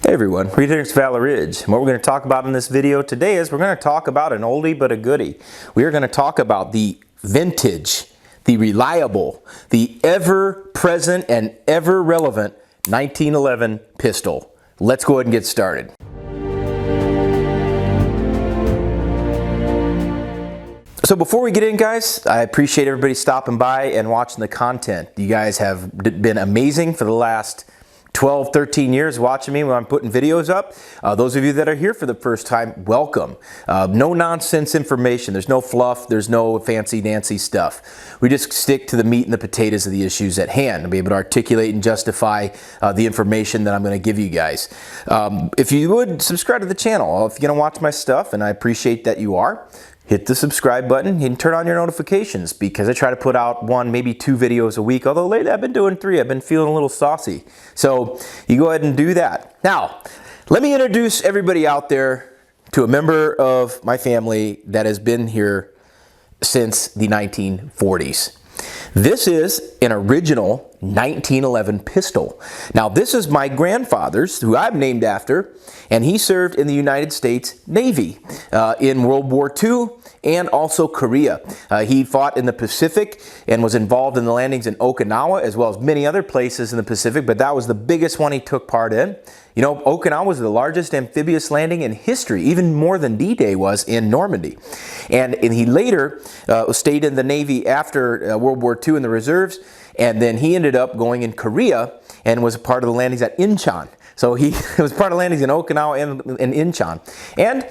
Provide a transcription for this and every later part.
Hey everyone, Reid Henrichs, Valor. And what we're going to talk about in this video today is we're going to talk about an oldie but a goodie. We are going to talk about the vintage, the reliable, the ever-present and ever-relevant 1911 pistol. Let's go ahead and get started. So before we get in, guys, I appreciate everybody stopping by and watching the content. You guys have been amazing for the last 12, 13 years watching me when I'm putting videos up. Those of you that are here for the first time, welcome. No nonsense information. There's no fluff. There's no fancy dancy stuff. We just stick to the meat and the potatoes of the issues at hand and be able to articulate and justify the information that I'm going to give you guys. If you would, subscribe to the channel if you're going to watch my stuff, and I appreciate that you are. Hit the subscribe button and turn on your notifications, because I try to put out one, maybe 2 videos a week. Although lately I've been doing 3. I've been feeling a little saucy. So you go ahead and do that. Now, let me introduce everybody out there to a member of my family that has been here since the 1940s. This is an original 1911 pistol. Now, this is my grandfather's, who I've named after, and he served in the United States Navy in World War II and also Korea. He fought in the Pacific and was involved in the landings in Okinawa as well as many other places in the Pacific, but that was the biggest one he took part in. You know, Okinawa was the largest amphibious landing in history, even more than D-Day was in Normandy. And he later stayed in the Navy after World War II in the reserves, and then he ended up going in Korea and was a part of the landings at Incheon. So he was part of landings in Okinawa and Incheon. And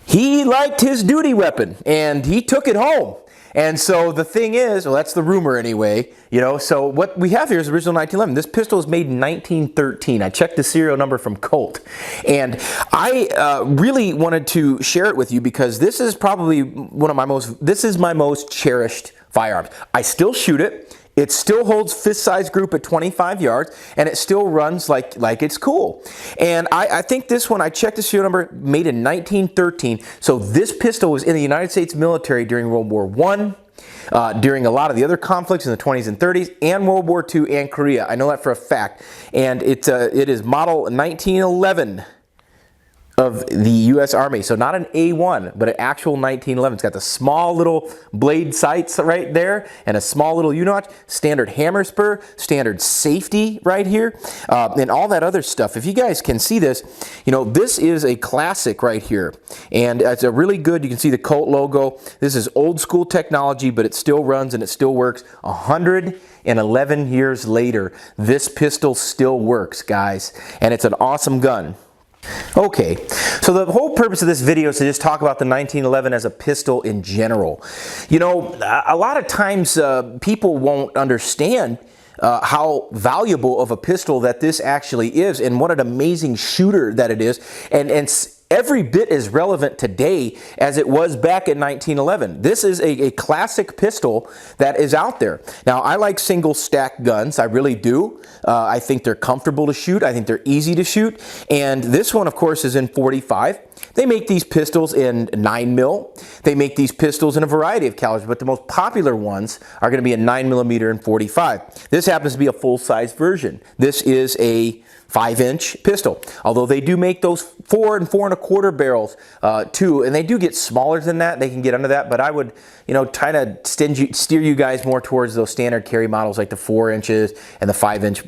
he liked his duty weapon, and he took it home. And so the thing is, well, that's the rumor anyway, you know, so what we have here is original 1911. This pistol was made in 1913. I checked the serial number from Colt. And I really wanted to share it with you because this is probably this is my most cherished firearm. I still shoot it. It still holds fist-size group at 25 yards, and it still runs like it's cool. And I think this one, I checked the serial number, made in 1913. So this pistol was in the United States military during World War I, during a lot of the other conflicts in the 20s and 30s, and World War II and Korea. I know that for a fact. And it is model 1911. Of the U.S. Army. So not an A1, but an actual 1911. It's got the small little blade sights right there and a small little U-notch, standard hammer spur, standard safety right here, and all that other stuff. If you guys can see this, you know, this is a classic right here. And it's a really good, you can see the Colt logo. This is old school technology, but it still runs and it still works. 111 years later, this pistol still works, guys. And it's an awesome gun. Okay, so the whole purpose of this video is to just talk about the 1911 as a pistol in general. You know, a lot of times people won't understand how valuable of a pistol that this actually is, and what an amazing shooter that it is, and every bit as relevant today as it was back in 1911. This is a classic pistol that is out there. Now, I like single stack guns. I really do. I think they're comfortable to shoot. I think they're easy to shoot. And this one, of course, is in .45. They make these pistols in 9mm. They make these pistols in a variety of calibers, but the most popular ones are going to be a 9mm and .45. This happens to be a full-size version. This is a 5-inch pistol, although they do make those 4 and 4 1/4 barrels too, and they do get smaller than that. They can get under that, but I would, you know, try to steer you guys more towards those standard carry models like the 4 inches and the 5-inch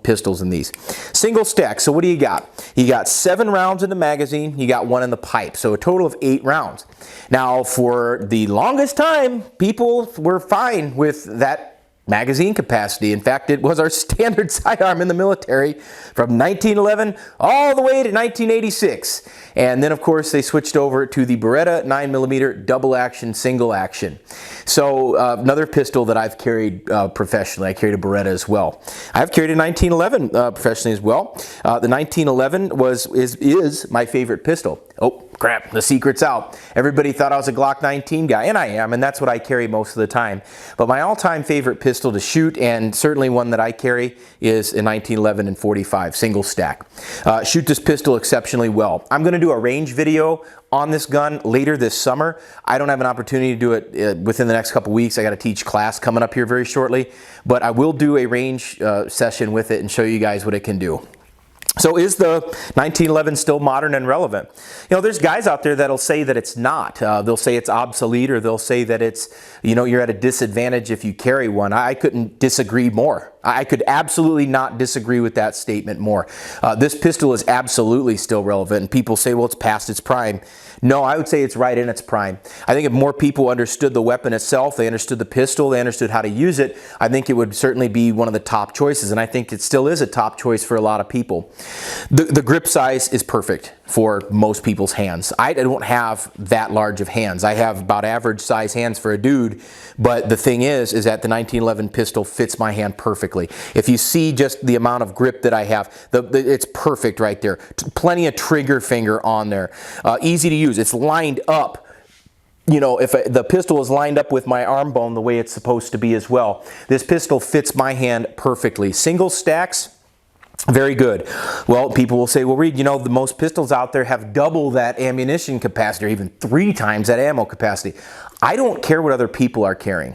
pistols in these. Single stack, so what do you got? You got 7 rounds in the magazine, you got 1 in the pipe, so a total of 8 rounds. Now, for the longest time, people were fine with that magazine capacity. In fact, it was our standard sidearm in the military from 1911 all the way to 1986. And then, of course, they switched over to the Beretta 9mm double action, single action. So another pistol that I've carried professionally. I carried a Beretta as well. I've carried a 1911 professionally as well. The 1911 is my favorite pistol. Oh, crap, the secret's out. Everybody thought I was a Glock 19 guy, and I am, and that's what I carry most of the time. But my all-time favorite pistol to shoot, and certainly one that I carry, is a 1911 and .45 single stack. Shoot this pistol exceptionally well. I'm going to do a range video on this gun later this summer. I don't have an opportunity to do it within the next couple weeks. I got to teach class coming up here very shortly, but I will do a range session with it and show you guys what it can do. So is the 1911 still modern and relevant? You know, there's guys out there that'll say that it's not. They'll say it's obsolete, or they'll say that it's, you know, you're at a disadvantage if you carry one. I couldn't disagree more. I could absolutely not disagree with that statement more. This pistol is absolutely still relevant. And people say, well, it's past its prime. No, I would say it's right in its prime. I think if more people understood the weapon itself, they understood the pistol, they understood how to use it, I think it would certainly be one of the top choices. And I think it still is a top choice for a lot of people. The grip size is perfect for most people's hands. I don't have that large of hands. I have about average size hands for a dude, but the thing is that the 1911 pistol fits my hand perfectly. If you see just the amount of grip that I have, it's perfect right there. Plenty of trigger finger on there. Easy to use. It's lined up. You know, if the pistol is lined up with my arm bone the way it's supposed to be as well. This pistol fits my hand perfectly. Single stacks, very good. Well, people will say, well, Reid, you know, the most pistols out there have double that ammunition capacity, or even 3 times that ammo capacity. I don't care what other people are carrying.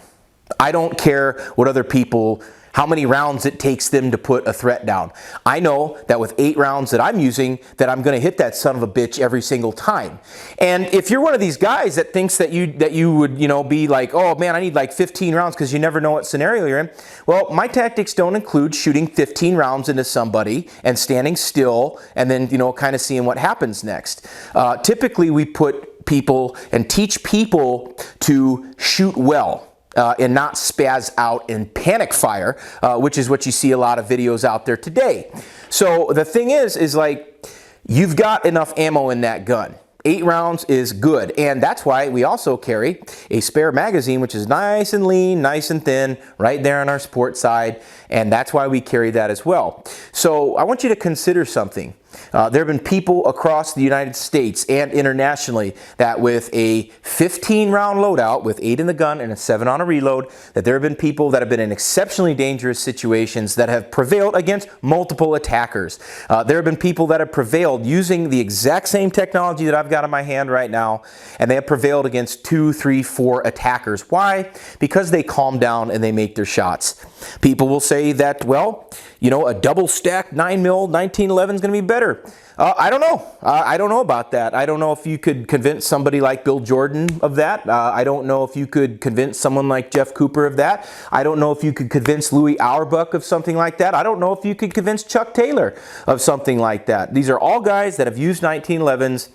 I don't care what other people, how many rounds it takes them to put a threat down. I know that with 8 rounds that I'm using, that I'm going to hit that son of a bitch every single time. And if you're one of these guys that thinks that you would, you know, be like, oh man, I need like 15 rounds because you never know what scenario you're in. Well, my tactics don't include shooting 15 rounds into somebody and standing still and then, you know, kind of seeing what happens next. Typically, we put people and teach people to shoot well. And not spaz out and panic fire, which is what you see a lot of videos out there today. So the thing is like, you've got enough ammo in that gun. 8 rounds is good, and that's why we also carry a spare magazine, which is nice and lean, nice and thin, right there on our sport side, and that's why we carry that as well. So I want you to consider something. There have been people across the United States and internationally that with a 15-round loadout, with 8 in the gun and a 7 on a reload, that there have been people that have been in exceptionally dangerous situations that have prevailed against multiple attackers. There have been people that have prevailed using the exact same technology that I've got in my hand right now, and they have prevailed against 2, 3, 4 attackers. Why? Because they calm down and they make their shots. People will say that, well, you know, a double stacked 9mm 1911 is going to be better. I don't know. I don't know about that. I don't know if you could convince somebody like Bill Jordan of that. I don't know if you could convince someone like Jeff Cooper of that. I don't know if you could convince Louis Auerbach of something like that. I don't know if you could convince Chuck Taylor of something like that. These are all guys that have used 1911s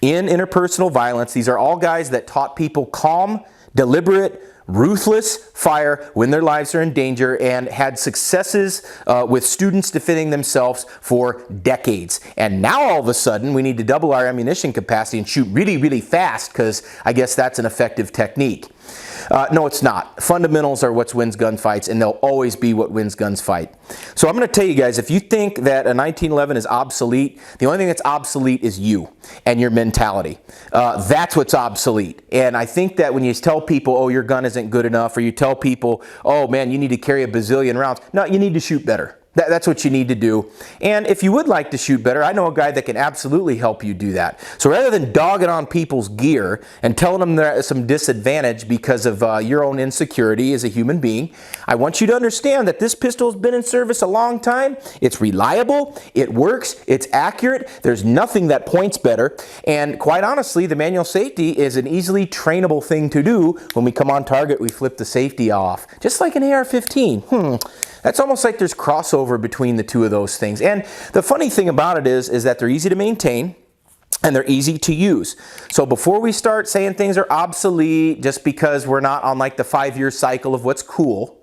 in interpersonal violence. These are all guys that taught people calm, deliberate, ruthless fire when their lives are in danger, and had successes with students defending themselves for decades. And now all of a sudden we need to double our ammunition capacity and shoot really, really fast because I guess that's an effective technique. No, it's not. Fundamentals are what wins gunfights, and they'll always be what wins guns fight. So I'm going to tell you guys, if you think that a 1911 is obsolete, the only thing that's obsolete is you and your mentality. That's what's obsolete. And I think that when you tell people, oh, your gun isn't good enough, or you tell people, oh man, you need to carry a bazillion rounds. No, you need to shoot better. That's what you need to do. And if you would like to shoot better, I know a guy that can absolutely help you do that. So rather than dogging on people's gear and telling them they're at some disadvantage because of your own insecurity as a human being, I want you to understand that this pistol has been in service a long time. It's reliable, it works, it's accurate, there's nothing that points better. And quite honestly, the manual safety is an easily trainable thing to do. When we come on target, we flip the safety off. Just like an AR-15. That's almost like there's crossover between the two of those things. And the funny thing about it is that they're easy to maintain and they're easy to use. So before we start saying things are obsolete just because we're not on like the 5-year cycle of what's cool,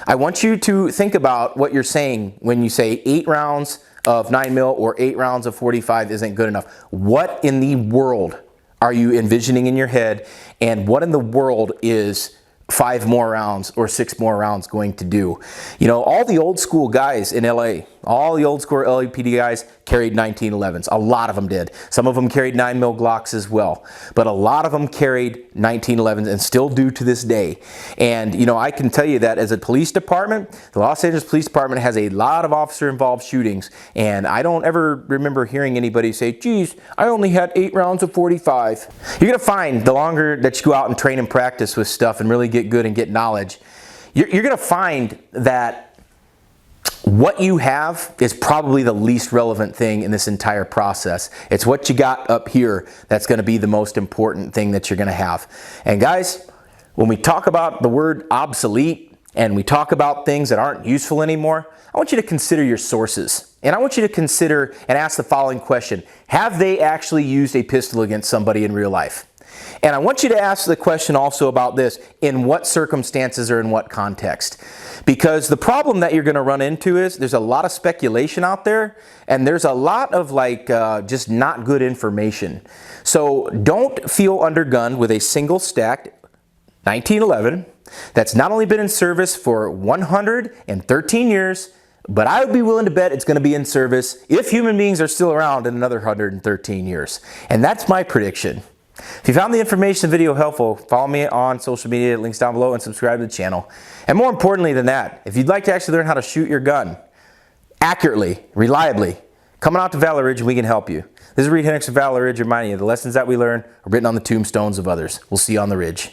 I want you to think about what you're saying when you say 8 rounds of 9mm or 8 rounds of 45 isn't good enough. What in the world are you envisioning in your head, and what in the world is 5 more rounds or 6 more rounds going to do? You know, all the old school guys in LA, all the old school LAPD guys carried 1911s. A lot of them did. Some of them carried 9mm Glocks as well. But a lot of them carried 1911s and still do to this day. And, you know, I can tell you that as a police department, the Los Angeles Police Department has a lot of officer-involved shootings. And I don't ever remember hearing anybody say, geez, I only had 8 rounds of 45. You're going to find the longer that you go out and train and practice with stuff and really get good and get knowledge, you're going to find that what you have is probably the least relevant thing in this entire process. It's what you got up here that's going to be the most important thing that you're going to have. And guys, when we talk about the word obsolete and we talk about things that aren't useful anymore, I want you to consider your sources. And I want you to consider and ask the following question: have they actually used a pistol against somebody in real life? And I want you to ask the question also about this: in what circumstances or in what context? Because the problem that you're going to run into is there's a lot of speculation out there, and there's a lot of just not good information. So don't feel undergunned with a single stacked 1911 that's not only been in service for 113 years, but I would be willing to bet it's going to be in service, if human beings are still around, in another 113 years. And that's my prediction. If you found the information video helpful, follow me on social media, links down below, and subscribe to the channel. And more importantly than that, if you'd like to actually learn how to shoot your gun accurately, reliably, come on out to Valor Ridge and we can help you. This is Reid Henrichs of Valor Ridge reminding you the lessons that we learn are written on the tombstones of others. We'll see you on the ridge.